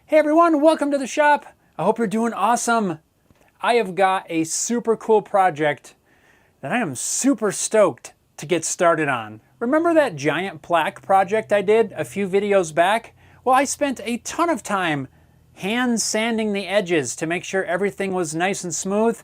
Hey everyone, welcome to the shop. I hope you're doing awesome. I have got a super cool project that I am super stoked to get started on. Remember that giant plaque project I did a few videos back? Well, I spent a ton of time hand sanding the edges to make sure everything was nice and smooth.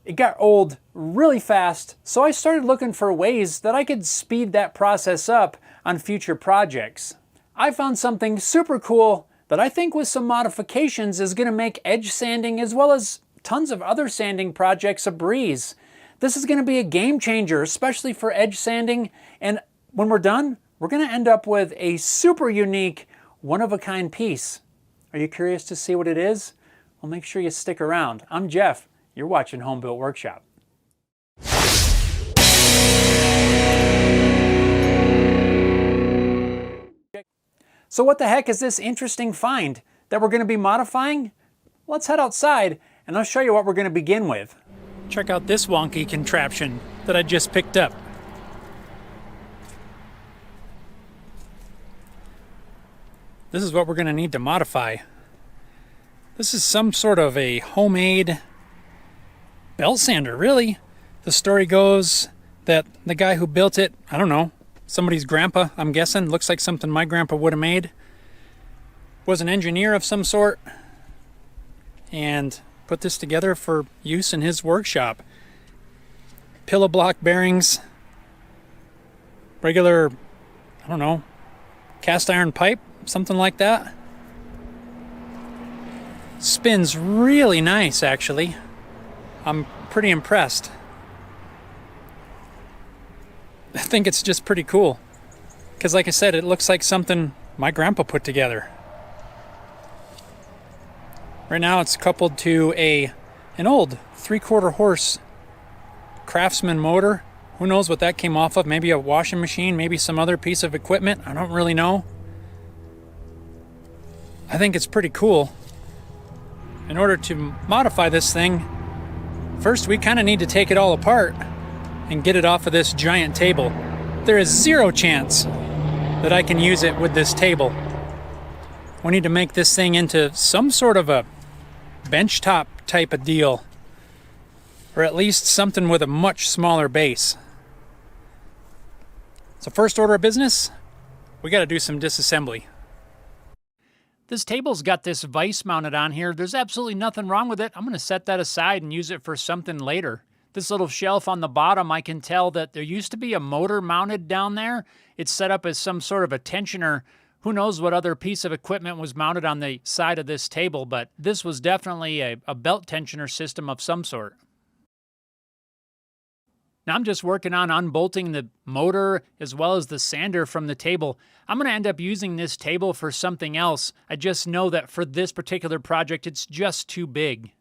It got old really fast, so I started looking for ways that I could speed that process up on future projects. I found something super cool that I think with some modifications is going to make edge sanding as well as tons of other sanding projects a breeze. This is going to be a game changer, especially for edge sanding, and when we're done, we're going to end up with a super unique, one-of-a-kind piece. Are you curious to see what it is? Well, make sure you stick around. I'm Jeff. You're watching Home Built Workshop. So what the heck is this interesting find that we're going to be modifying? Let's head outside and I'll show you what we're going to begin with. Check out this wonky contraption that I just picked up. This is what we're going to need to modify. This is some sort of a homemade belt sander, really. The story goes that the guy who built it, I don't know, somebody's grandpa, I'm guessing, looks like something my grandpa would have made, was an engineer of some sort and put this together for use in his workshop. Pillow block bearings, regular, I don't know, cast iron pipe, something like that. Spins really nice, actually. I'm pretty impressed. I think it's just pretty cool. Because like I said, it looks like something my grandpa put together. Right now it's coupled to an old 3/4 horse Craftsman motor. Who knows what that came off of? Maybe a washing machine, maybe some other piece of equipment. I don't really know. I think it's pretty cool. In order to modify this thing, first we kind of need to take it all apart and get it off of this giant table. There is zero chance that I can use it with this table. We need to make this thing into some sort of a benchtop type of deal, or at least something with a much smaller base. So first order of business, we got to do some disassembly. This table's got this vise mounted on here. There's absolutely nothing wrong with it. I'm going to set that aside and use it for something later. This little shelf on the bottom, I can tell that there used to be a motor mounted down there. It's set up as some sort of a tensioner. Who knows what other piece of equipment was mounted on the side of this table, but this was definitely a belt tensioner system of some sort. Now I'm just working on unbolting the motor as well as the sander from the table. I'm going to end up using this table for something else. I just know that for this particular project, it's just too big.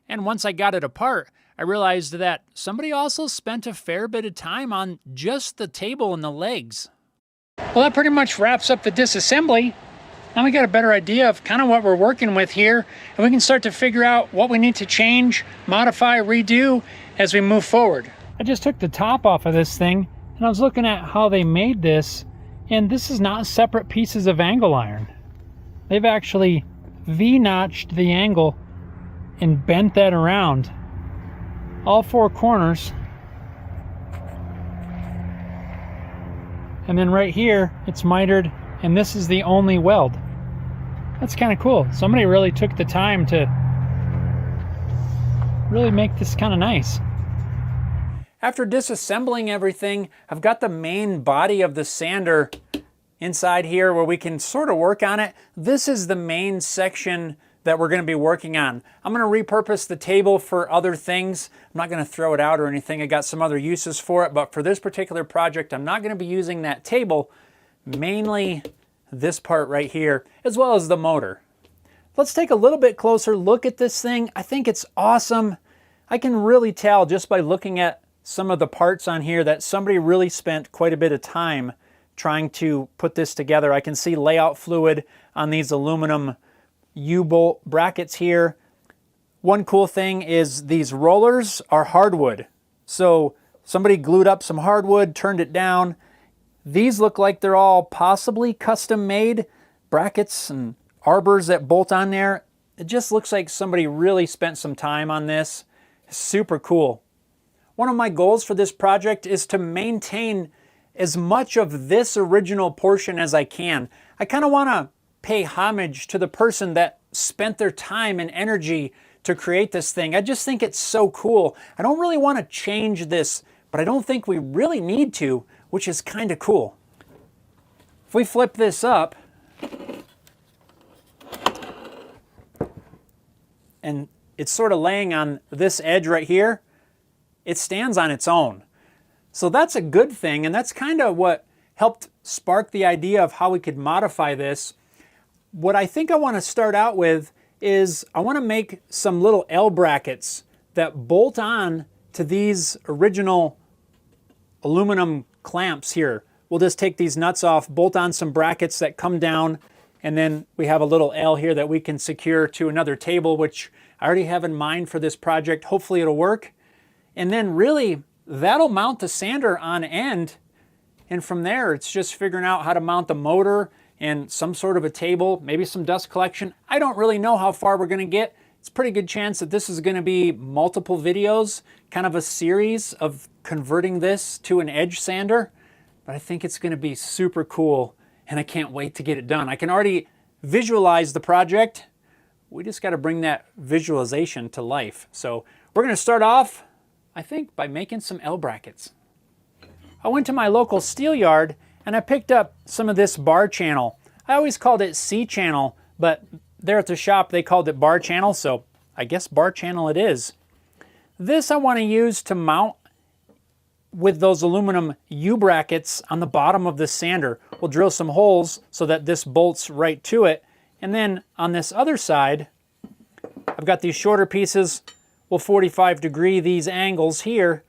And once I got it apart, I realized that somebody also spent a fair bit of time on just the table and the legs. Well, that pretty much wraps up the disassembly. Now we got a better idea of kind of what we're working with here, and we can start to figure out what we need to change, modify, redo as we move forward. I just took the top off of this thing, and I was looking at how they made this, and this is not separate pieces of angle iron. They've actually V-notched the angle and bent that around all four corners. And then right here, it's mitered, and this is the only weld. That's kind of cool. Somebody really took the time to really make this kind of nice. After disassembling everything, I've got the main body of the sander inside here where we can sort of work on it. This is the main section that we're going to be working on. I'm going to repurpose the table for other things. I'm not going to throw it out or anything. I got some other uses for it, but for this particular project, I'm not going to be using that table, mainly this part right here, as well as the motor. Let's take a little bit closer look at this thing. I think it's awesome. I can really tell just by looking at some of the parts on here that somebody really spent quite a bit of time trying to put this together. I can see layout fluid on these aluminum U-bolt brackets here. One cool thing is these rollers are hardwood. So somebody glued up some hardwood, turned it down. These look like they're all possibly custom made brackets and arbors that bolt on there. It just looks like somebody really spent some time on this. Super cool. One of my goals for this project is to maintain as much of this original portion as I can. I kind of want to pay homage to the person that spent their time and energy to create this thing. I just think it's so cool. I don't really want to change this, but I don't think we really need to, which is kind of cool. If we flip this up, and it's sort of laying on this edge right here, it stands on its own. So that's a good thing, and that's kind of what helped spark the idea of how we could modify this. What I think I want to start out with is I want to make some little L brackets that bolt on to these original aluminum clamps here. We'll just take these nuts off, bolt on some brackets that come down, and then we have a little L here that we can secure to another table, which I already have in mind for this project. Hopefully it'll work. And then really, that'll mount the sander on end. And from there, it's just figuring out how to mount the motor and some sort of a table, maybe some dust collection. I don't really know how far we're going to get. It's a pretty good chance that this is going to be multiple videos, kind of a series of converting this to an edge sander. But I think it's going to be super cool, and I can't wait to get it done. I can already visualize the project. We just got to bring that visualization to life. So we're going to start off, I think, by making some L brackets. I went to my local steel yard and I picked up some of this bar channel. I always called it C channel, but there at the shop they called it bar channel, so I guess bar channel it is. This I want to use to mount with those aluminum U brackets on the bottom of the sander. We'll drill some holes so that this bolts right to it. And then on this other side, I've got these shorter pieces. We'll 45-degree these angles here.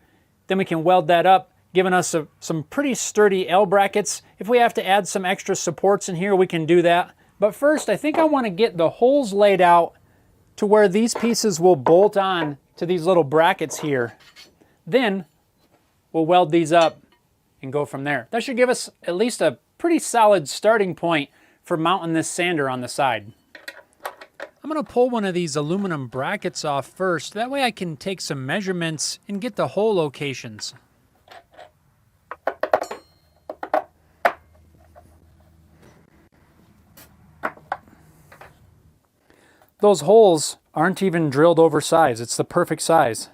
Then we can weld that up, giving us some pretty sturdy L brackets. If we have to add some extra supports in here, we can do that. But first, I think I want to get the holes laid out to where these pieces will bolt on to these little brackets here. Then we'll weld these up and go from there. That should give us at least a pretty solid starting point for mounting this sander on the side. I'm going to pull one of these aluminum brackets off first. That way I can take some measurements and get the hole locations. Those holes aren't even drilled oversized. It's the perfect size.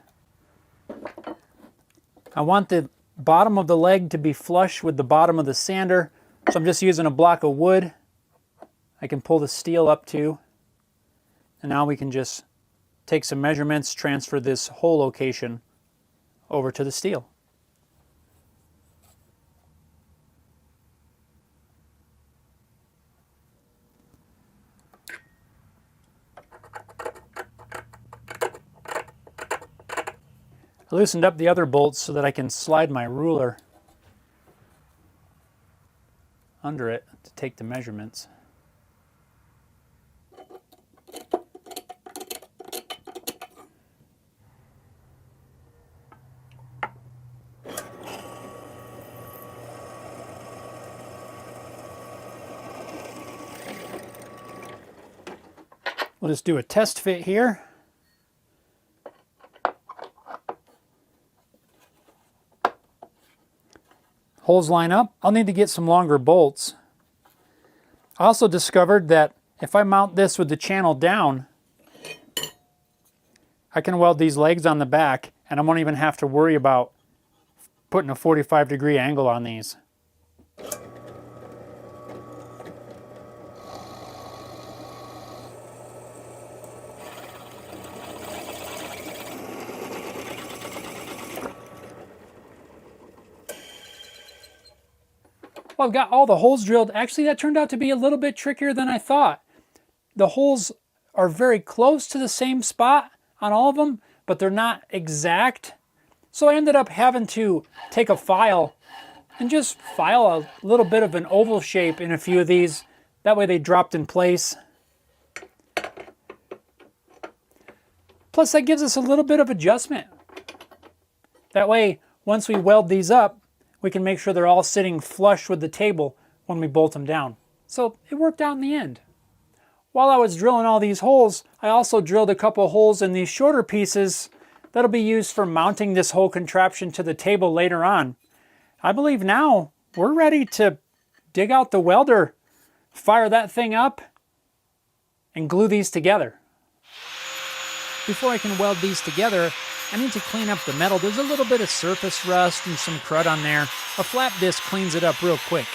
I want the bottom of the leg to be flush with the bottom of the sander, so I'm just using a block of wood. I can pull the steel up to, and now we can just take some measurements, transfer this hole location over to the steel. I loosened up the other bolts so that I can slide my ruler under it to take the measurements. We'll just do a test fit here. Holes line up. I'll need to get some longer bolts. I also discovered that if I mount this with the channel down, I can weld these legs on the back and I won't even have to worry about putting a 45-degree angle on these. Well, I've got all the holes drilled. Actually, that turned out to be a little bit trickier than I thought. The holes are very close to the same spot on all of them, but they're not exact. So I ended up having to take a file and just file a little bit of an oval shape in a few of these. That way they dropped in place. Plus that gives us a little bit of adjustment. That way, once we weld these up, we can make sure they're all sitting flush with the table when we bolt them down. So it worked out in the end. while I was drilling all these holes, I also drilled a couple holes in these shorter pieces that'll be used for mounting this whole contraption to the table later on. I believe now we're ready to dig out the welder, fire that thing up, and glue these together. Before I can weld these together, I need to clean up the metal. There's a little bit of surface rust and some crud on there. A flat disc cleans it up real quick.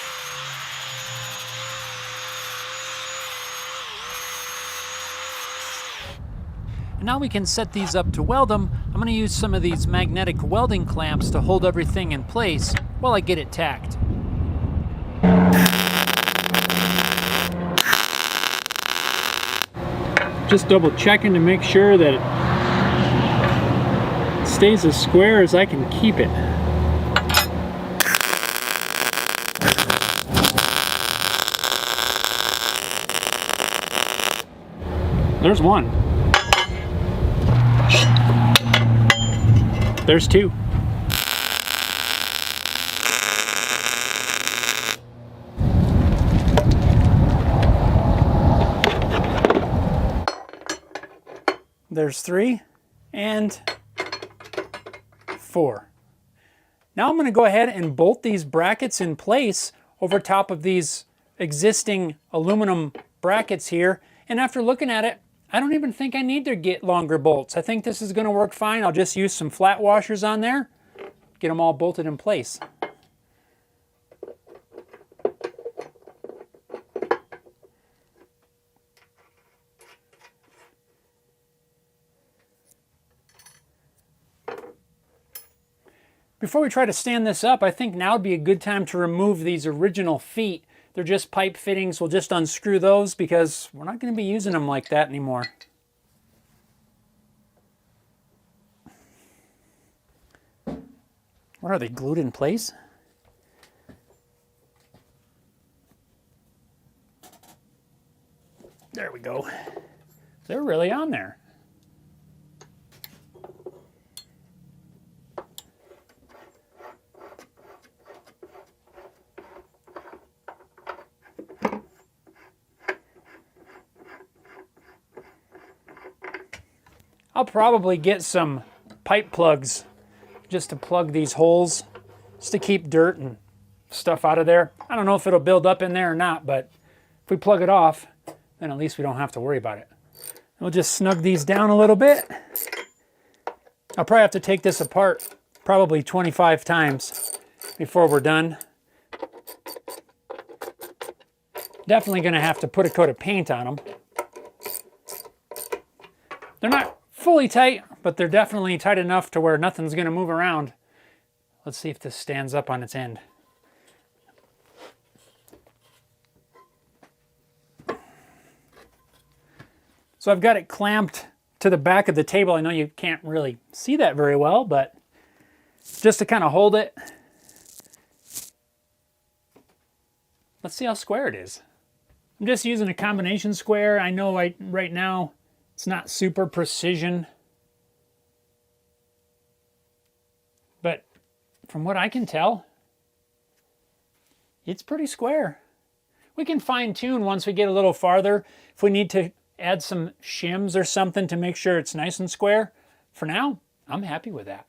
And now we can set these up to weld them. I'm going to use some of these magnetic welding clamps to hold everything in place while I get it tacked. Just double checking to make sure that it stays as square as I can keep it. There's one. There's two. There's three and four. Now I'm going to go ahead and bolt these brackets in place over top of these existing aluminum brackets here. And after looking at it, I don't even think I need to get longer bolts. I think this is going to work fine. I'll just use some flat washers on there, get them all bolted in place. Before we try to stand this up, I think now would be a good time to remove these original feet. They're just pipe fittings. We'll just unscrew those because we're not going to be using them like that anymore. What are they, glued in place? There we go. They're really on there. I'll probably get some pipe plugs just to plug these holes, just to keep dirt and stuff out of there. I don't know if it'll build up in there or not, but if we plug it off, then at least we don't have to worry about it. We'll just snug these down a little bit. I'll probably have to take this apart probably 25 times before we're done. Definitely going to have to put a coat of paint on them. They're not fully tight, but they're definitely tight enough to where nothing's going to move around. Let's see if this stands up on its end. So I've got it clamped to the back of the table. I know you can't really see that very well, but just to kind of hold it. Let's see how square it is. I'm just using a combination square. I know right now it's not super precision, but from what I can tell, it's pretty square. We can fine tune once we get a little farther if we need to add some shims or something to make sure it's nice and square. For now, I'm happy with that.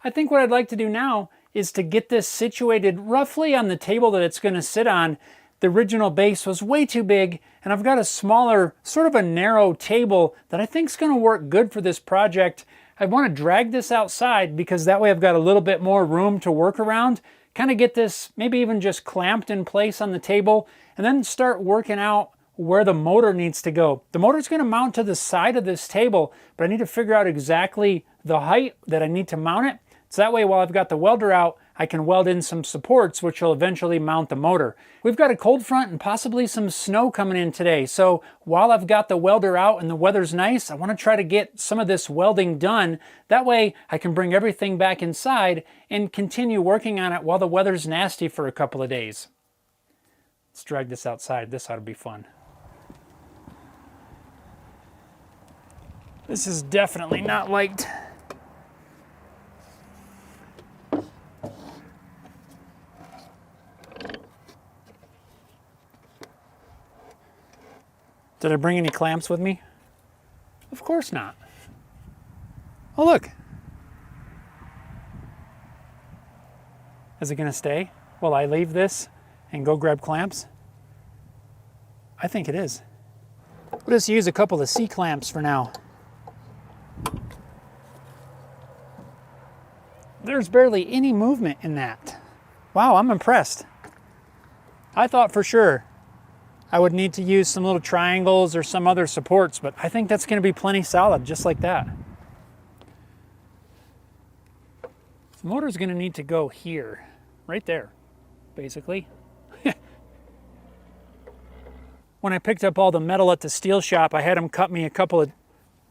I think what I'd like to do now is to get this situated roughly on the table that it's going to sit on. The original base was way too big, and I've got a smaller, sort of a narrow table that I think is going to work good for this project. I want to drag this outside because that way I've got a little bit more room to work around, kind of get this maybe even just clamped in place on the table, and then start working out where the motor needs to go. The motor's going to mount to the side of this table, but I need to figure out exactly the height that I need to mount it. So that way, while I've got the welder out, I can weld in some supports, which will eventually mount the motor. We've got a cold front and possibly some snow coming in today. So while I've got the welder out and the weather's nice, I want to try to get some of this welding done. That way I can bring everything back inside and continue working on it while the weather's nasty for a couple of days. Let's drag this outside. This ought to be fun. This is definitely not liked. Did I bring any clamps with me? Of course not. Oh, look. Is it going to stay? Will I leave this and go grab clamps? I think it is. We'll just use a couple of C-clamps for now. There's barely any movement in that. Wow, I'm impressed. I thought for sure I would need to use some little triangles or some other supports, but I think that's going to be plenty solid, just like that. The motor's going to need to go here, right there, basically. When I picked up all the metal at the steel shop, I had them cut me a couple of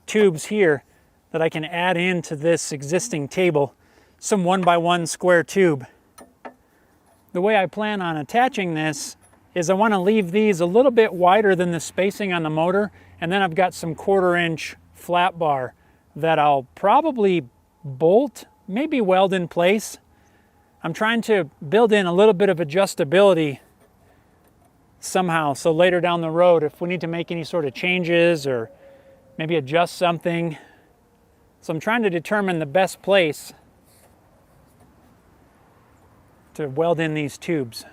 tubes here that I can add into this existing table, some 1x1 square tube. The way I plan on attaching this is I want to leave these a little bit wider than the spacing on the motor, and then I've got some 1/4-inch flat bar that I'll probably bolt, maybe weld in place. I'm trying to build in a little bit of adjustability somehow, so later down the road, if we need to make any sort of changes or maybe adjust something. So I'm trying to determine the best place to weld in these tubes.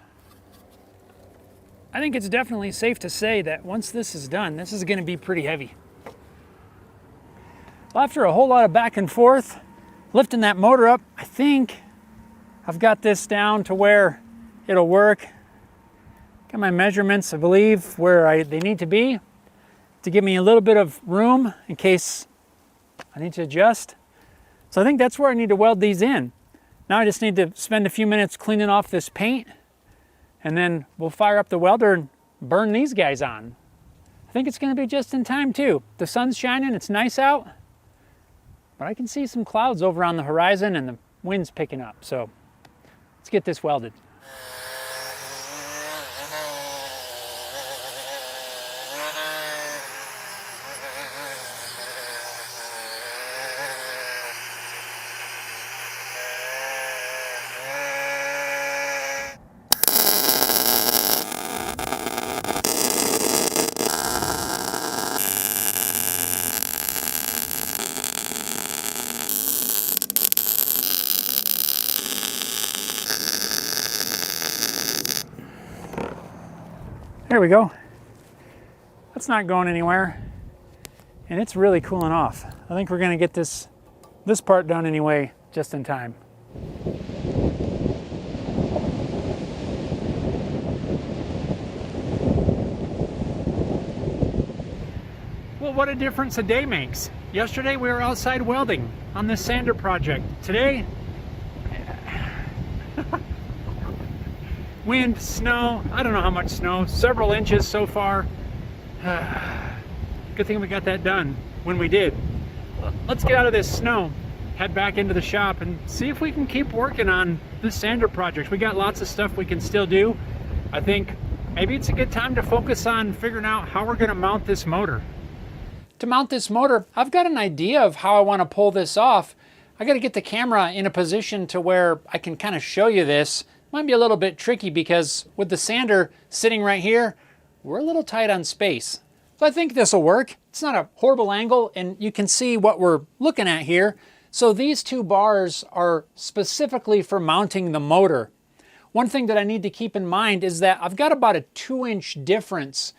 I think it's definitely safe to say that once this is done, this is going to be pretty heavy. Well, after a whole lot of back and forth, lifting that motor up, I think I've got this down to where it'll work. Got my measurements, I believe, where they need to be to give me a little bit of room in case I need to adjust. So I think that's where I need to weld these in. Now I just need to spend a few minutes cleaning off this paint, and then we'll fire up the welder and burn these guys on. I think it's going to be just in time too. The sun's shining, it's nice out, but I can see some clouds over on the horizon and the wind's picking up. So let's get this welded. There we go. That's not going anywhere. And it's really cooling off. I think we're going to get this part done anyway, just in time. Well, what a difference a day makes. Yesterday we were outside welding on this sander project. Today, wind, snow, I don't know how much snow, several inches so far. Good thing we got that done when we did. Let's get out of this snow, head back into the shop and see if we can keep working on this sander project. We got lots of stuff we can still do. I think maybe it's a good time to focus on figuring out how we're gonna mount this motor. To mount this motor, I've got an idea of how I wanna pull this off. I gotta get the camera in a position to where I can kind of show you this. Might be a little bit tricky because with the sander sitting right here, we're a little tight on space. So I think this will work. It's not a horrible angle and you can see what we're looking at here. So these two bars are specifically for mounting the motor. One thing that I need to keep in mind is that I've got about a 2-inch difference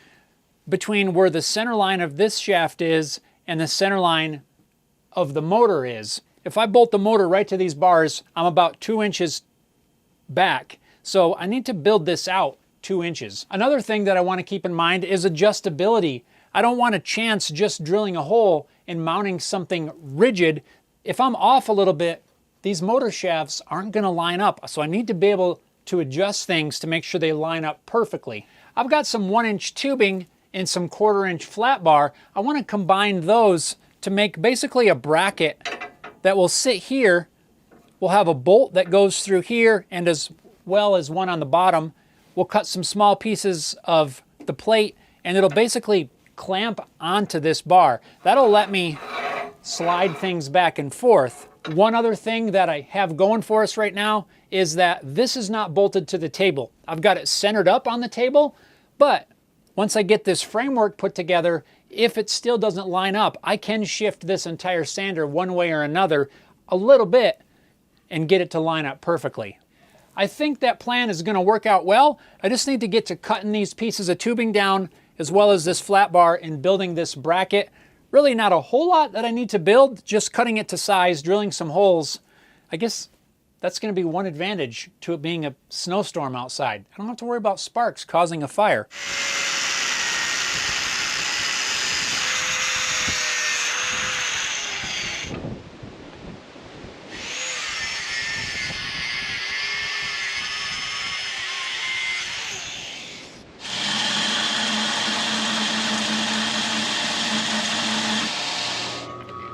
between where the center line of this shaft is and the center line of the motor is. If I bolt the motor right to these bars, I'm about 2 inches back. So I need to build this out 2 inches. Another thing that I want to keep in mind is adjustability. I don't want to chance just drilling a hole and mounting something rigid. If I'm off a little bit, these motor shafts aren't going to line up. So I need to be able to adjust things to make sure they line up perfectly. I've got some 1-inch tubing and some 1/4-inch flat bar. I want to combine those to make basically a bracket that will sit here. We'll have a bolt that goes through here and as well as one on the bottom. We'll cut some small pieces of the plate and it'll basically clamp onto this bar. That'll let me slide things back and forth. One other thing that I have going for us right now is that this is not bolted to the table. I've got it centered up on the table, but Once I get this framework put together, if it still doesn't line up, I can shift this entire sander one way or another a little bit and get it to line up perfectly. I think that plan is going to work out well. I just need to get to cutting these pieces of tubing down as well as this flat bar and building this bracket. Really not a whole lot that I need to build, just cutting it to size, drilling some holes. I guess that's going to be one advantage to it being a snowstorm outside. I don't have to worry about sparks causing a fire.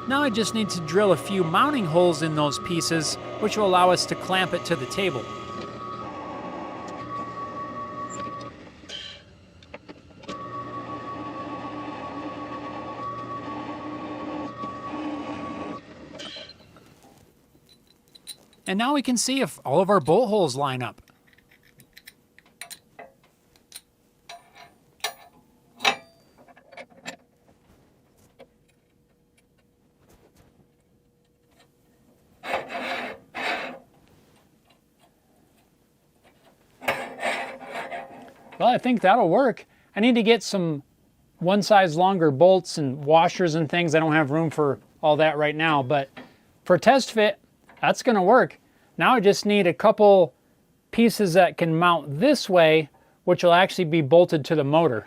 Now I just need to drill a few mounting holes in those pieces, which will allow us to clamp it to the table. And now we can see if all of our bolt holes line up. Well, I think that'll work. I need to get some one size longer bolts and washers and things. I don't have room for all that right now, but for test fit, that's gonna work. Now I just need a couple pieces that can mount this way, which will actually be bolted to the motor.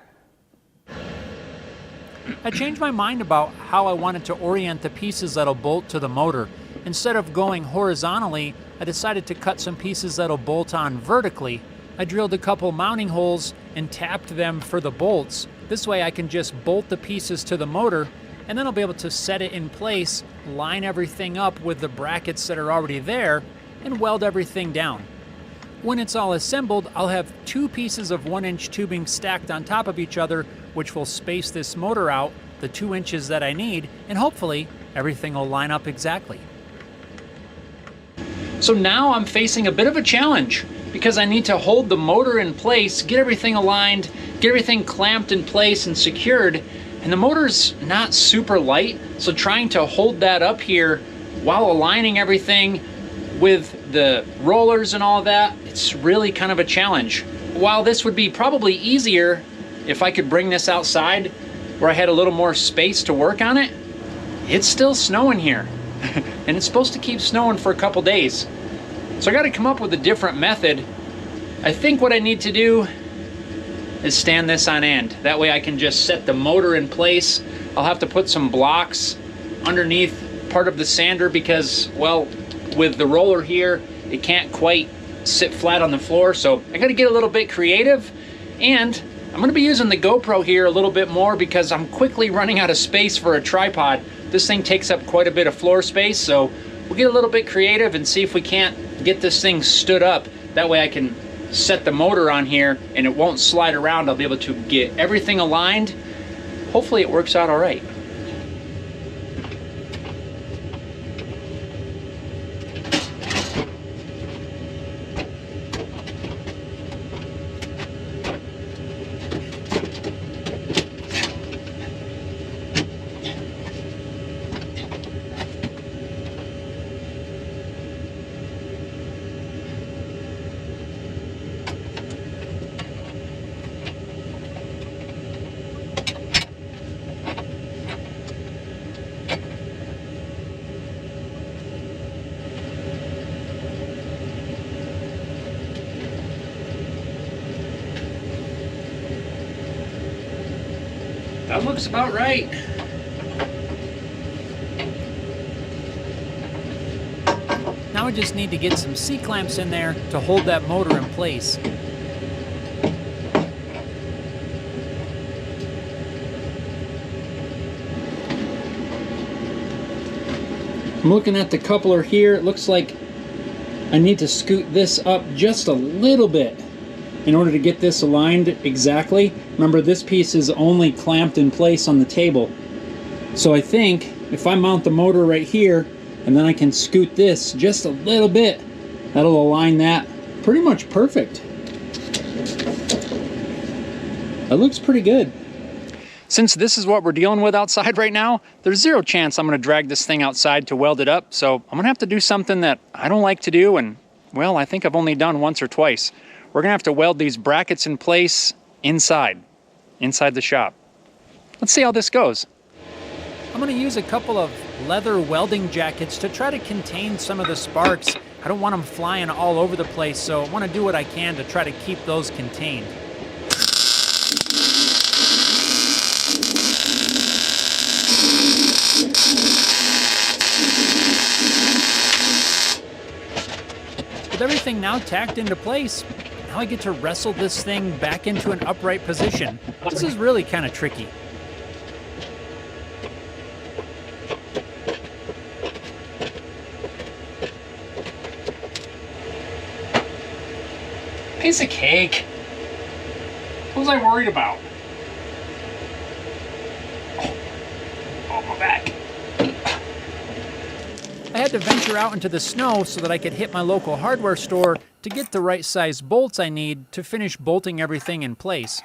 I changed my mind about how I wanted to orient the pieces that'll bolt to the motor. Instead of going horizontally, I decided to cut some pieces that'll bolt on vertically. I drilled a couple mounting holes and tapped them for the bolts. This way I can just bolt the pieces to the motor, and then I'll be able to set it in place, line everything up with the brackets that are already there, and weld everything down. When it's all assembled, I'll have two pieces of 1-inch tubing stacked on top of each other, which will space this motor out the 2 inches that I need, and hopefully everything will line up exactly. So now I'm facing a bit of a challenge because I need to hold the motor in place, get everything aligned, get everything clamped in place and secured, and the motor's not super light, so trying to hold that up here while aligning everything with the rollers and all of that, it's really kind of a challenge. While this would be probably easier if I could bring this outside where I had a little more space to work on it, it's still snowing here. And it's supposed to keep snowing for a couple days. So I got to come up with a different method. I think what I need to do is stand this on end. That way I can just set the motor in place. I'll have to put some blocks underneath part of the sander because, well, with the roller here, it can't quite sit flat on the floor. So I got to get a little bit creative, and I'm going to be using the GoPro here a little bit more because I'm quickly running out of space for a tripod. This thing takes up quite a bit of floor space, so we'll get a little bit creative and see if we can't get this thing stood up. That way I can set the motor on here and it won't slide around. I'll be able to get everything aligned. Hopefully it works out all right. That looks about right. Now I just need to get some C-clamps in there to hold that motor in place. I'm looking at the coupler here. It looks like I need to scoot this up just a little bit in order to get this aligned exactly. Remember, this piece is only clamped in place on the table. So I think if I mount the motor right here and then I can scoot this just a little bit, that'll align that pretty much perfect. It looks pretty good. Since this is what we're dealing with outside right now, there's zero chance I'm gonna drag this thing outside to weld it up, so I'm gonna have to do something that I don't like to do, and well, I think I've only done once or twice. We're gonna have to weld these brackets in place inside the shop. Let's see how this goes. I'm gonna use a couple of leather welding jackets to try to contain some of the sparks. I don't want them flying all over the place, so I wanna do what I can to try to keep those contained. With everything now tacked into place, now I get to wrestle this thing back into an upright position. This is really kind of tricky. Piece of cake. What was I worried about? Oh, my back. I had to venture out into the snow so that I could hit my local hardware store to get the right size bolts I need to finish bolting everything in place.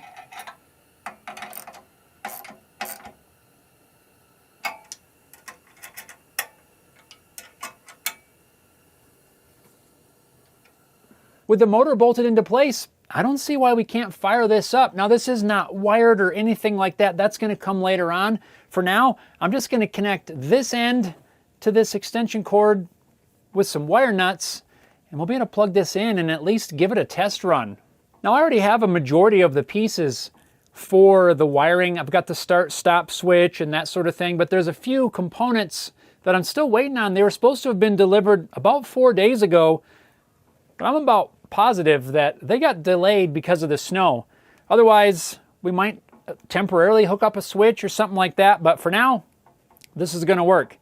With the motor bolted into place, I don't see why we can't fire this up. Now, this is not wired or anything like that. That's going to come later on. For now, I'm just going to connect this end to this extension cord with some wire nuts, and we'll be able to plug this in and at least give it a test run. Now, I already have a majority of the pieces for the wiring. I've got the start-stop switch and that sort of thing, but there's a few components that I'm still waiting on. They were supposed to have been delivered about 4 days ago, but I'm about positive that they got delayed because of the snow. Otherwise, we might temporarily hook up a switch or something like that, but for now, this is going to work.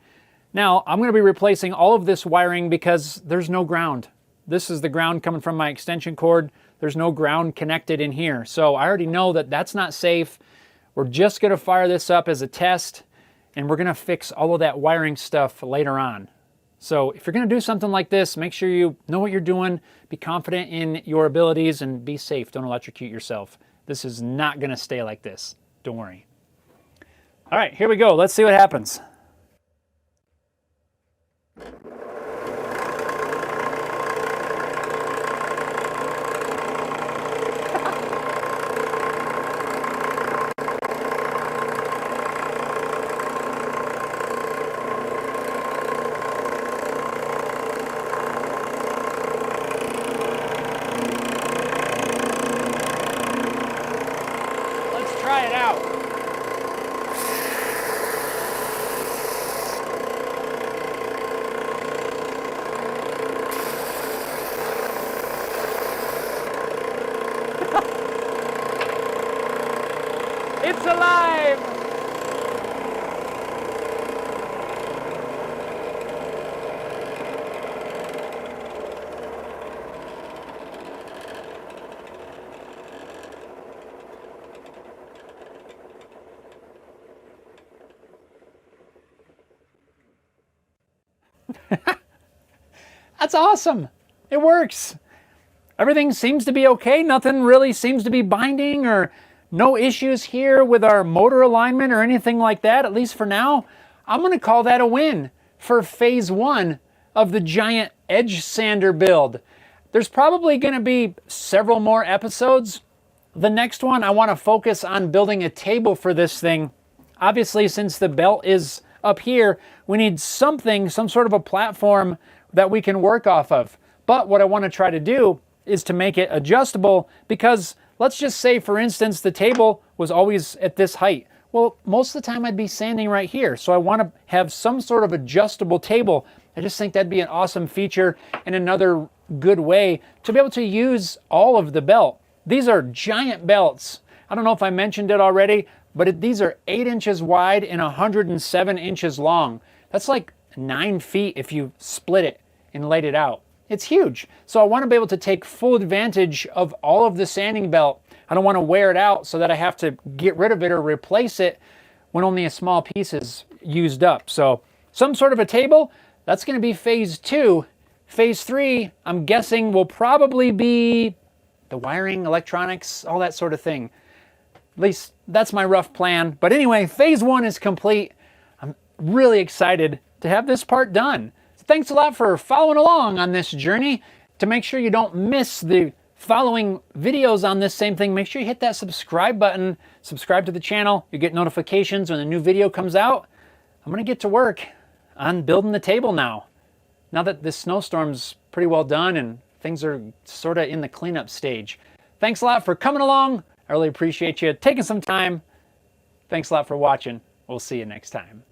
Now, I'm going to be replacing all of this wiring because there's no ground. This is the ground coming from my extension cord. There's no ground connected in here. So I already know that that's not safe. We're just going to fire this up as a test, and we're going to fix all of that wiring stuff later on. So if you're going to do something like this, make sure you know what you're doing, be confident in your abilities, and be safe. Don't electrocute yourself. This is not going to stay like this. Don't worry. All right, here we go. Let's see what happens. Let's try it out. It's alive! That's awesome. It works. Everything seems to be okay. Nothing really seems to be binding, or no issues here with our motor alignment or anything like that, at least for now. I'm going to call that a win for phase 1 of the giant edge sander build. There's probably going to be several more episodes. The next one, I want to focus on building a table for this thing. Obviously, since the belt is up here, we need something, some sort of a platform that we can work off of. But what I want to try to do is to make it adjustable, because let's just say, for instance, the table was always at this height. Well, most of the time I'd be standing right here. So I want to have some sort of adjustable table. I just think that'd be an awesome feature and another good way to be able to use all of the belt. These are giant belts. I don't know if I mentioned it already, but these are 8 inches wide and 107 inches long. That's like 9 feet if you split it and laid it out. It's huge. So I want to be able to take full advantage of all of the sanding belt. I don't want to wear it out so that I have to get rid of it or replace it when only a small piece is used up. So some sort of a table, that's going to be phase 2. Phase 3, I'm guessing, will probably be the wiring, electronics, all that sort of thing. At least that's my rough plan. But anyway, phase 1 is complete. I'm really excited to have this part done. So thanks a lot for following along on this journey. To make sure you don't miss the following videos on this same thing, make sure you hit that subscribe button. Subscribe to the channel. You get notifications when a new video comes out. I'm going to get to work on building the table now. Now that this snowstorm's pretty well done and things are sort of in the cleanup stage. Thanks a lot for coming along. I really appreciate you taking some time. Thanks a lot for watching. We'll see you next time.